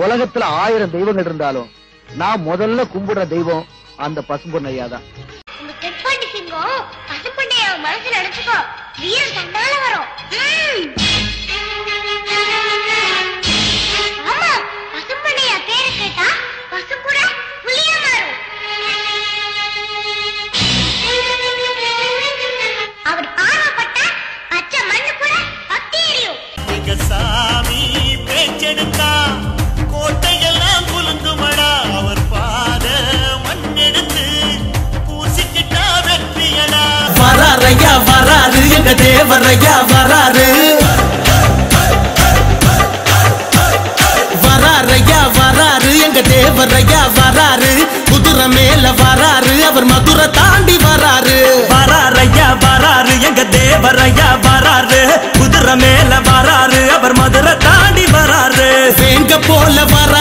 உலகத்துல 1000 தெய்வங்கள் இருந்தாலும் நான் முதல்ல கும்பிடுற தெய்வம் அந்த பசும்பொன்னையா தான். மனசுல நினைச்சுக்கோ, வீரம் தன்னால வரும். ஆமா, பசும்பொன்னையா பேரு கேட்டா பசு கூட புளியா மாறும். அவர் பார்வைப்பட்ட பச்சை மண்ணு கூட பத்தி எரியும். எங்க சாமி பேச்செடுத்தா கோட்டையெல்லாம் குலுங்குமடா. அவர் பாத மண்ணெடுத்து பூசிக்கிட்டா வெற்றியடா. வராரையா வராரு எங்க தேவரையா வராரு. வராரையா வராரு எங்க தேவரையா வராரு. குதிரை மேல வராரு, அவர் மதுரை தாண்டி வராரு. வராரையா வராரு எங்க தேவரையா வராரு. குதிரை மேல வராரு, அவர் மதுரை தாண்டி வராரு. வேங்க போல வர